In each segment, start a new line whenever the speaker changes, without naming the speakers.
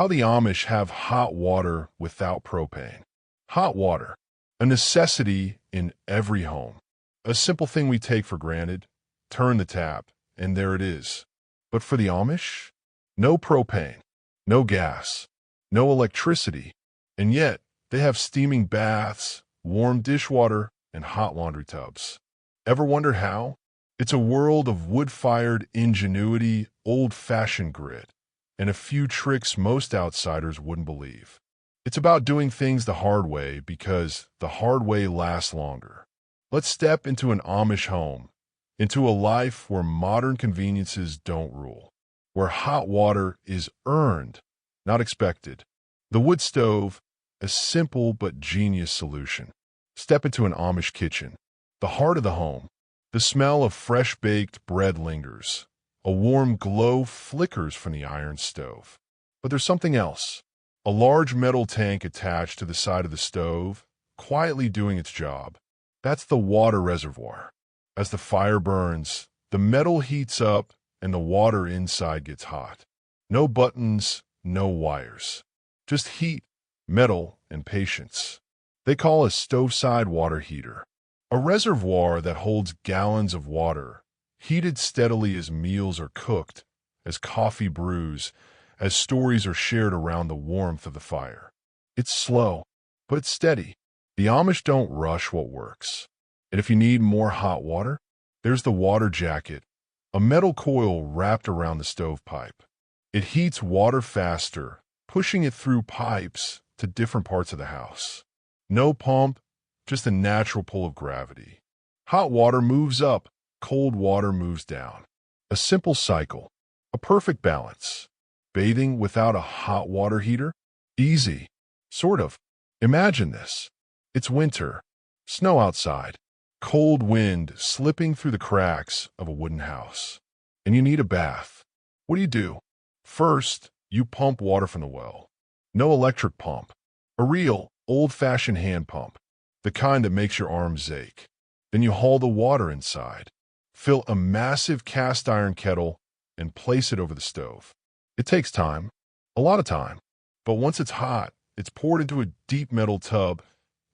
How the Amish have hot water without propane. Hot water, a necessity in every home. A simple thing we take for granted. Turn the tap, and there it is. But for the Amish, no propane, no gas, no electricity, and yet they have steaming baths, warm dishwater, and hot laundry tubs. Ever wonder how? It's a world of wood-fired ingenuity, old-fashioned grit, and a few tricks most outsiders wouldn't believe. It's about doing things the hard way because the hard way lasts longer. Let's step into an Amish home, into a life where modern conveniences don't rule, where hot water is earned, not expected. The wood stove, a simple but genius solution. Step into an Amish kitchen, the heart of the home. The smell of fresh-baked bread lingers. A warm glow flickers from the iron stove. But there's something else. A large metal tank attached to the side of the stove, quietly doing its job. That's the water reservoir. As the fire burns, the metal heats up and the water inside gets hot. No buttons, no wires. Just heat, metal, and patience. They call a stove-side water heater. A reservoir that holds gallons of water, heated steadily as meals are cooked, as coffee brews, as stories are shared around the warmth of the fire. It's slow, but it's steady. The Amish don't rush what works. And if you need more hot water, there's the water jacket, a metal coil wrapped around the stovepipe. It heats water faster, pushing it through pipes to different parts of the house. No pump, just a natural pull of gravity. Hot water moves up, cold water moves down. A simple cycle, a perfect balance. Bathing without a hot water heater? Easy. Sort of. Imagine this. It's winter, snow outside, cold wind slipping through the cracks of a wooden house. And you need a bath. What do? First, you pump water from the well. No electric pump. A real, old-fashioned hand pump. The kind that makes your arms ache. Then you haul the water inside, fill a massive cast iron kettle, and place it over the stove. It takes time, a lot of time, but once it's hot, it's poured into a deep metal tub,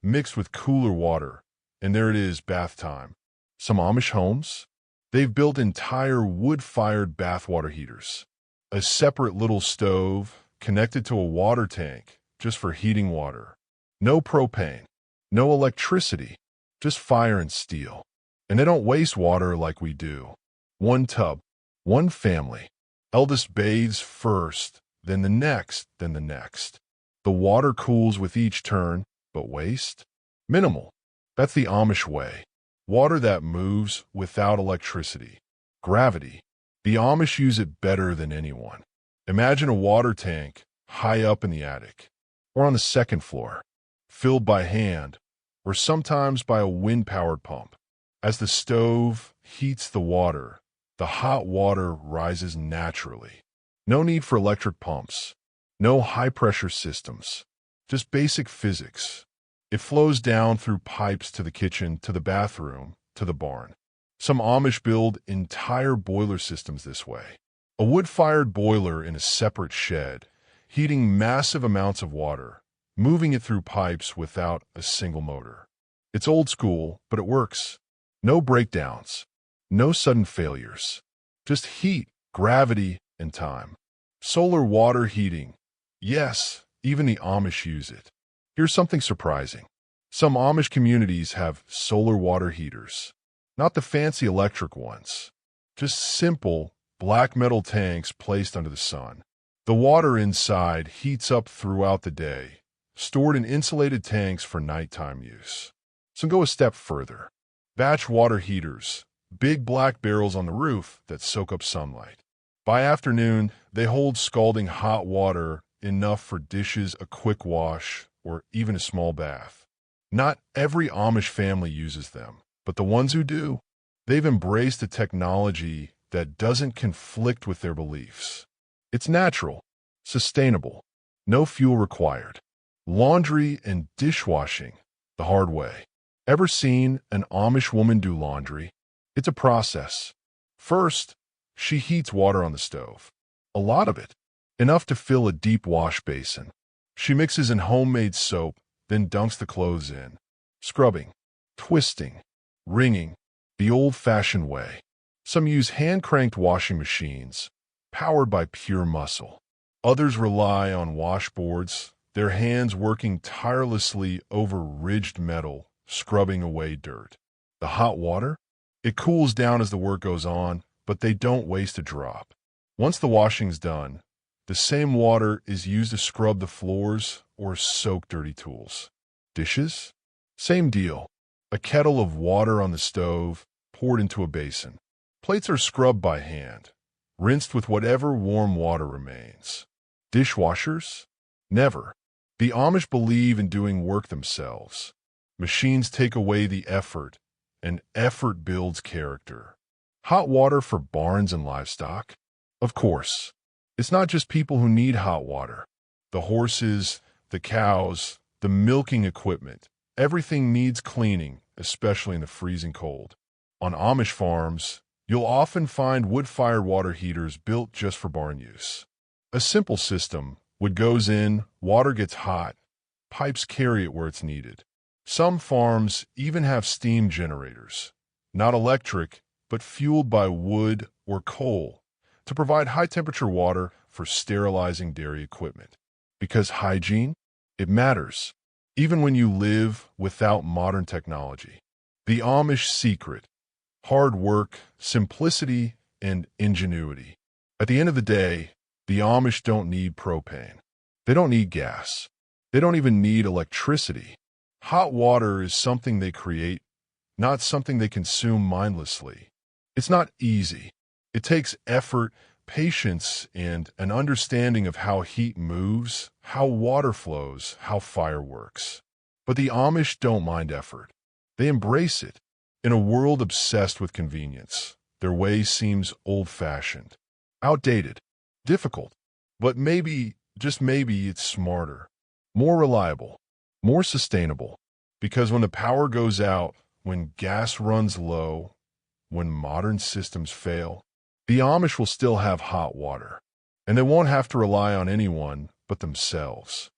mixed with cooler water, and there it is, bath time. Some Amish homes, they've built entire wood-fired bathwater heaters. A separate little stove connected to a water tank just for heating water. No propane. No electricity, just fire and steel. And they don't waste water like we do. One tub, one family. Eldest bathes first, then the next, then the next. The water cools with each turn, but waste? Minimal. That's the Amish way. Water that moves without electricity. Gravity. The Amish use it better than anyone. Imagine a water tank high up in the attic, or on the second floor, filled by hand, or sometimes by a wind-powered pump. As the stove heats the water, the hot water rises naturally. No need for electric pumps, no high-pressure systems, just basic physics. It flows down through pipes to the kitchen, to the bathroom, to the barn. Some Amish build entire boiler systems this way. A wood-fired boiler in a separate shed, heating massive amounts of water, moving it through pipes without a single motor. It's old school, but it works. No breakdowns, no sudden failures. Just heat, gravity, and time. Solar water heating. Yes, even the Amish use it. Here's something surprising. Some Amish communities have solar water heaters. Not the fancy electric ones. Just simple, black metal tanks placed under the sun. The water inside heats up throughout the day, stored in insulated tanks for nighttime use. So go a step further. Batch water heaters, big black barrels on the roof that soak up sunlight. By afternoon, they hold scalding hot water enough for dishes, a quick wash, or even a small bath. Not every Amish family uses them, but the ones who do, they've embraced a technology that doesn't conflict with their beliefs. It's natural, sustainable, no fuel required. Laundry and dishwashing, the hard way. Ever seen an Amish woman do laundry? It's a process. First, she heats water on the stove. A lot of it. enough to fill a deep wash basin. She mixes in homemade soap, then dunks the clothes in, scrubbing, twisting, wringing, the old-fashioned way. Some use hand-cranked washing machines, powered by pure muscle. Others rely on washboards, their hands working tirelessly over ridged metal, scrubbing away dirt. The hot water? It cools down as the work goes on, but they don't waste a drop. Once the washing's done, the same water is used to scrub the floors or soak dirty tools. Dishes? Same deal. A kettle of water on the stove, poured into a basin. Plates are scrubbed by hand, rinsed with whatever warm water remains. Dishwashers? Never. The Amish believe in doing work themselves. Machines take away the effort, and effort builds character. Hot water for barns and livestock? Of course. It's not just people who need hot water. The horses, the cows, the milking equipment, everything needs cleaning, especially in the freezing cold. On Amish farms, you'll often find wood-fired water heaters built just for barn use. A simple system: wood goes in, water gets hot, pipes carry it where it's needed. Some farms even have steam generators, not electric, but fueled by wood or coal, to provide high-temperature water for sterilizing dairy equipment. Because hygiene, it matters, even when you live without modern technology. The Amish secret: hard work, simplicity, and ingenuity. At the end of the day, the Amish don't need propane. They don't need gas. They don't even need electricity. Hot water is something they create, not something they consume mindlessly. It's not easy. It takes effort, patience, and an understanding of how heat moves, how water flows, how fire works. But the Amish don't mind effort. They embrace it. In a world obsessed with convenience, their way seems old-fashioned, outdated, difficult, but maybe, just maybe, it's smarter, more reliable, more sustainable. Because when the power goes out, when gas runs low, when modern systems fail, the Amish will still have hot water, and they won't have to rely on anyone but themselves.